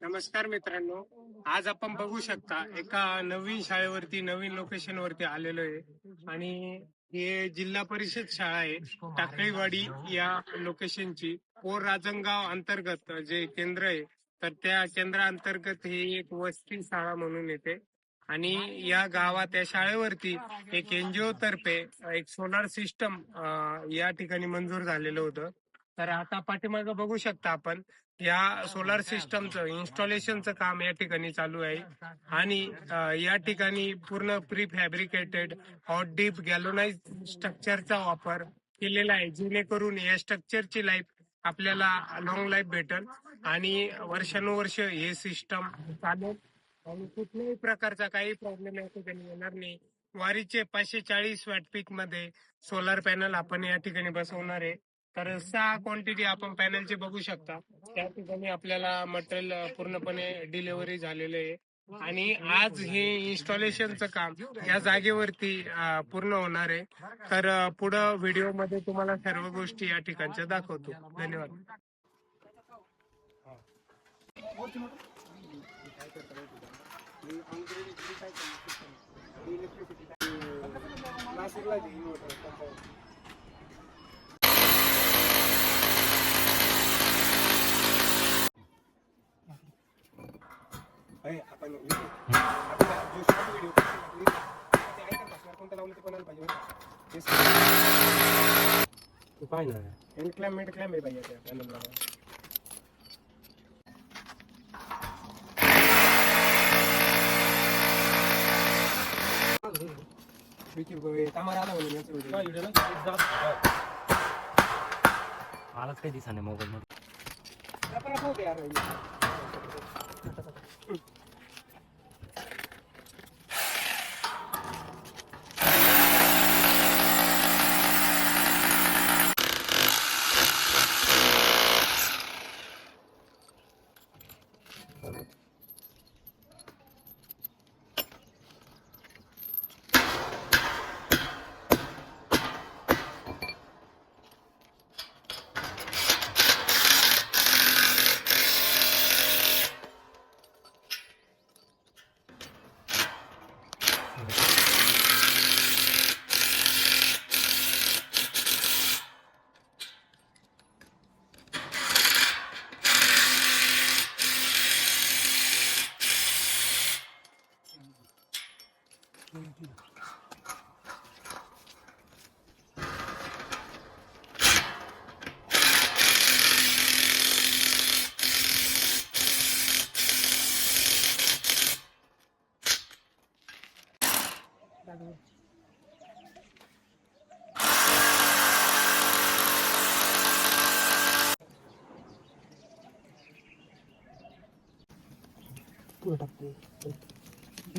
नमस्कार मित्रांनो, आज आपण बघू शकता एका नवीन शाळेवरती नवीन लोकेशन वरती आलेलो आहे आणि हे जिल्हा परिषद शाळा आहे टाकळीवाडी या लोकेशनची. पोर राजनगाव अंतर्गत जे केंद्र आहे तर त्या केंद्राअंतर्गत ही एक वसती शाळा म्हणून येते आणि या गावात या शाळेवरती एक एनजीओ तर्फे एक सोलार सिस्टम या ठिकाणी मंजूर झालेलं होतं. तर आता पाठीमागं बघू शकता आपण या सोलार सिस्टमचं इन्स्टॉलेशनचं काम या ठिकाणी चालू आहे आणि या ठिकाणी पूर्ण प्री फॅब्रिकेटेड हॉट डीप गॅलोनाइज स्ट्रक्चरचा वापर केलेला आहे, जेणेकरून या स्ट्रक्चरची लाईफ आपल्याला लॉंग लाईफ भेटेल आणि वर्षानुवर्ष हे सिस्टम चालेल आणि कुठल्याही प्रकारचा काही प्रॉब्लेम या ठिकाणी येणार नाही. वारीचे 540 वॅट पीक मध्ये सोलार पॅनल आपण या ठिकाणी बसवणार आहे. तर 6 क्वांटिटी आपण पॅनलचे बघू शकता. त्या ठिकाणी आपल्याला मटेरियल पूर्णपणे डिलिव्हरी झालेलं आहे आणि आज हे इन्स्टॉलेशनचं काम या जागेवरती पूर्ण होणार आहे. तर पुढं व्हिडिओ मध्ये तुम्हाला सर्व गोष्टी या ठिकाणच्या दाखवतो. धन्यवाद. आपण जो शॉर्ट व्हिडिओ कोणता लावलं ते कोणाला पाहिजे पाय ना एंड क्लॅम मिड क्लॅम आहे पाहिजे त्या पॅनलला. आलाच काही दिसा नाही मोबाईल मध्ये.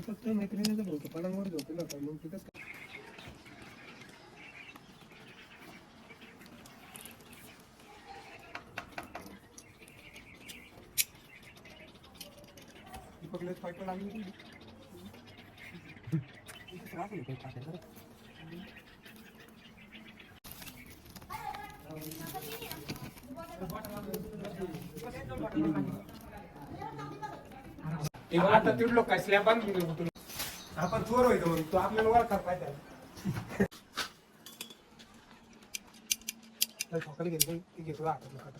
फक्त मैत्रिणीचं बोलतो पडांवर झोपेला होता मग तिथंच पकडलेच पाईप लागली आता तिडलो काय स्लॅब बांधून आपण चोर व्हायचो म्हणून तो आपल्याला ओळखा पाहिजे. सकाळी घेतो ती घेतो हातात.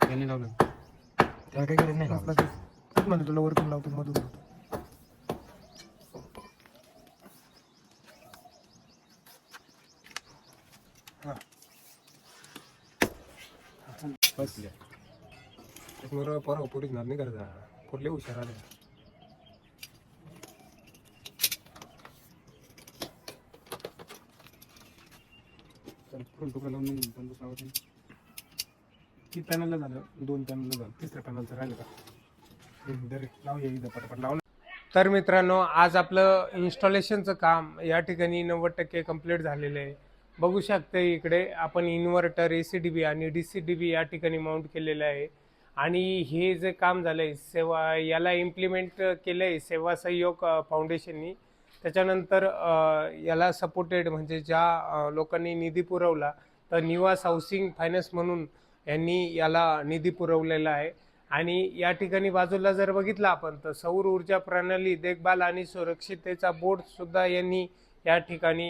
त्यांनी लावलं त्याला काही गरज नाही लावलं. म्हणजे तुला वरतून लावतो मधून लावतो. बसले एक पोरा पोरीच नाही करता पोरले हुशार आले. तुकडा लावून किती पॅनलला झालं 2 पॅनलला झालं 3ऱ्या पॅनलचं राहिलं का लावूया पटापट लावून. तर मित्रांनो आज आपलं इन्स्टॉलेशनचं काम या ठिकाणी 90% कंप्लीट झालेलं आहे. बघू शकता इकडे आपण इन्व्हर्टर ACDB आणि DCDB या ठिकाणी माउंट केलेलं आहे आणि हे जे काम झालंय सेवा याला इम्प्लिमेंट केलंय सेवा सहयोग फाउंडेशननी. त्याच्यानंतर याला सपोर्टेड म्हणजे ज्या लोकांनी निधी पुरवला तर निवास हाऊसिंग फायनान्स म्हणून यांनी याला निधी पुरवलेला आहे. आणि या ठिकाणी बाजूला जर बघितलं आपण तर सौर ऊर्जा प्रणाली देखभाल आणि सुरक्षिततेचा बोर्ड सुद्धा यांनी या ठिकाणी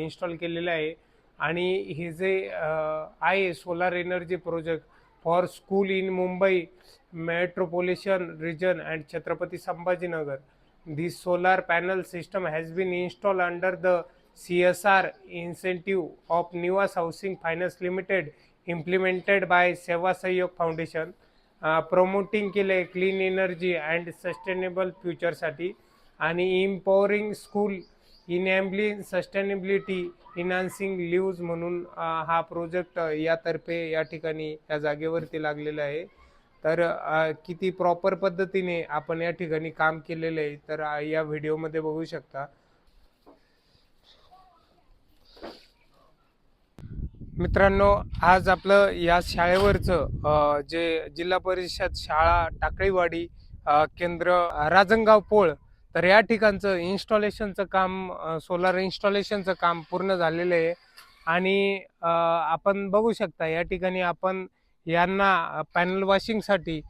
इन्स्टॉल केलेला आहे. आणि हे जे आहे solar energy project for school in Mumbai metropolitan region and Chhatrapati Sambhajinagar. This solar panel system has been installed under the CSR incentive of Nivas Housing Finance Limited implemented by Seva Sahyog Foundation, promoting केले clean energy and sustainable फ्युचरसाठी आणि इम्पॉवरिंग school इनॅम्बलिंग sustainability इन्हान्सिंग leaves म्हणून हा project यातर्फे या ठिकाणी या जागेवरती लागलेला आहे. तर किती प्रॉपर पद्धतीने आपण या ठिकाणी काम केलेलं आहे तर या व्हिडिओमध्ये बघू शकता. मित्रांनो, आज आपलं या शाळेवरचं जे जिल्हा परिषद शाळा टाकळीवाडी केंद्र राजनगाव पोळ, तर या ठिकाणचं इन्स्टॉलेशनचं काम सोलार इन्स्टॉलेशनचं काम पूर्ण झालेलं आहे. आणि आपण बघू शकता या ठिकाणी आपण यांना पॅनल वॉशिंगसाठी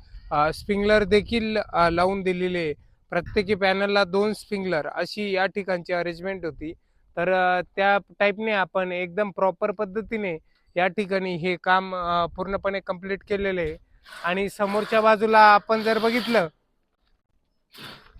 स्प्रिंकलर देखील लावून दिलेले. प्रत्येकी पॅनलला 2 स्प्रिंकलर अशी या ठिकाणची अरेंजमेंट होती. तर त्या टाईपने आपण एकदम प्रॉपर पद्धतीने या ठिकाणी हे काम पूर्णपणे कंप्लीट केलेले आहे. आणि समोरच्या बाजूला आपण जर बघितलं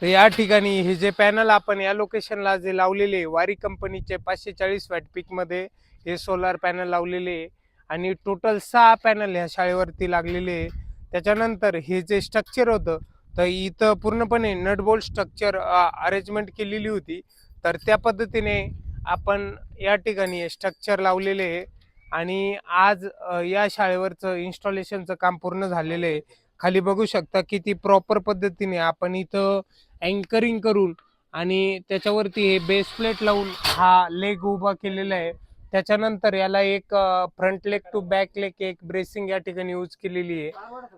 तर या ठिकाणी हे जे पॅनल आपण या लोकेशनला जे लावलेले वारी कंपनीचे 540 वॅट पीक मध्ये हे सोलार पॅनल लावलेले आणि टोटल 6 पॅनल ह्या शाळेवरती लागलेले. त्याच्यानंतर हे जे स्ट्रक्चर होतं तर इथं पूर्णपणे नट बोल्ट स्ट्रक्चर अरेंजमेंट केलेली होती. तर त्या पद्धतीने आपण या ठिकाणी स्ट्रक्चर लावलेले आहे. आणि आज या शाळेवरचं इन्स्टॉलेशनचं काम पूर्ण झालेलं आहे. खाली बघू शकता किती प्रॉपर पद्धतीने आपण इथं अँकरिंग करून आणि त्याच्यावरती हे बेस प्लेट लावून हा लेग उभा केलेला आहे. त्याच्यानंतर याला एक front leg to back leg एक ब्रेसिंग या ठिकाणी यूज केलेली आहे.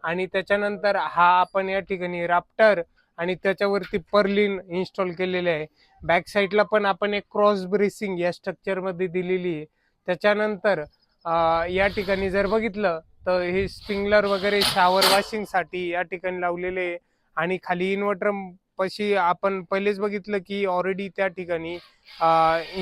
आणि त्याच्यानंतर हा आपण या ठिकाणी राफ्टर आणि त्याच्यावरती पर्लिन इन्स्टॉल केलेले आहे. बॅक साईडला पण आपण एक क्रॉस ब्रेसिंग या स्ट्रक्चर मध्ये दिलेली आहे. त्याच्यानंतर या ठिकाणी जर बघितलं तर हे स्प्रिंकलर वगैरे शॉवर वॉशिंगसाठी या ठिकाणी लावलेले. आणि खाली इन्व्हर्टर पशी आपण पहिलेच बघितलं की ऑलरेडी त्या ठिकाणी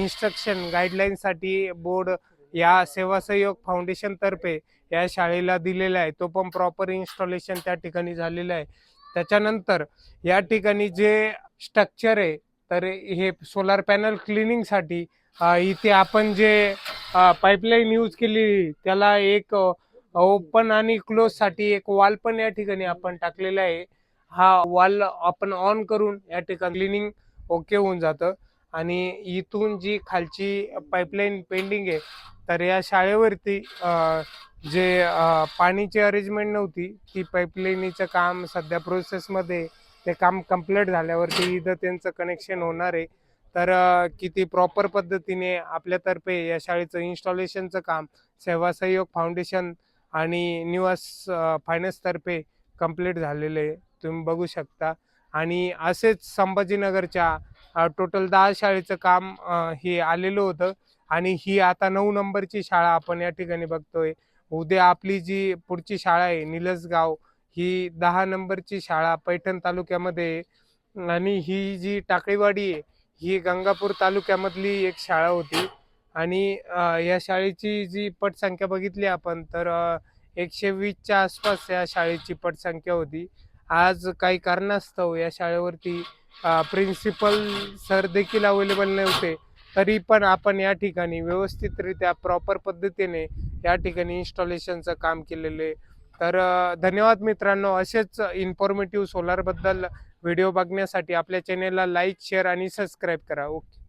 इन्स्ट्रक्शन गाईडलाईनसाठी बोर्ड या सेवा सहयोग फाउंडेशन तर्फे या शाळेला दिलेला आहे. तो पण प्रॉपर इन्स्टॉलेशन त्या ठिकाणी झालेलं आहे. त्याच्यानंतर या ठिकाणी जे स्ट्रक्चर आहे तर हे सोलार पॅनल क्लिनिंगसाठी इथे आपण जे पाईपलाईन यूज केली त्याला एक ओपन आणि क्लोज साठी एक वॉल पण या ठिकाणी आपण टाकलेला आहे. हा वॉल आपण ऑन करून या ठिकाणी क्लिनिंग ओके होऊन जातं. आणि इथून जी खालची पाईपलाईन पेंडिंग आहे तर या शाळेवरती जे पाणीची अरेंजमेंट नव्हती ती पाईपलाईनीचं काम सध्या प्रोसेसमध्ये. ते काम कंप्लीट झाल्यावरती इथं त्यांचं कनेक्शन होणार आहे. तर किती प्रॉपर पद्धतीने आपल्यातर्फे या शाळेचं इन्स्टॉलेशनचं काम सेवा सहयोग फाउंडेशन आणि निवास फायनान्स तर्फे कंप्लीट झालेलं आहे, तुम्ही बघू शकता. आणि असेच संभाजीनगरच्या टोटल 10 शाळेचं काम हे आलेलं होतं. आणि ही आता 9 नंबरची शाळा आपण या ठिकाणी बघतोय. उद्या आपली जी पुढची शाळा आहे निलसगाव ही 10 नंबरची शाळा पैठण तालुक्यामध्ये. आणि ही जी टाकळीवाडी आहे ही गंगापूर तालुक्यामधली एक शाळा होती. आणि या शाळेची जी पटसंख्या बघितली आपण तर 120च्या आसपास या शाळेची पटसंख्या होती. आज काही कारणास्तव या शाळेवरती प्रिन्सिपल सर देखील अवेलेबल नव्हते. तरी पण आपण या ठिकाणी व्यवस्थितरित्या प्रॉपर पद्धतीने या ठिकाणी इन्स्टॉलेशनचं काम केलेले. तर धन्यवाद मित्रांनो. असेच इन्फॉर्मेटिव्ह सोलारबद्दल व्हिडिओ बघण्यासाठी आपल्या चॅनेलला लाईक शेअर आणि सबस्क्राईब करा. ओके.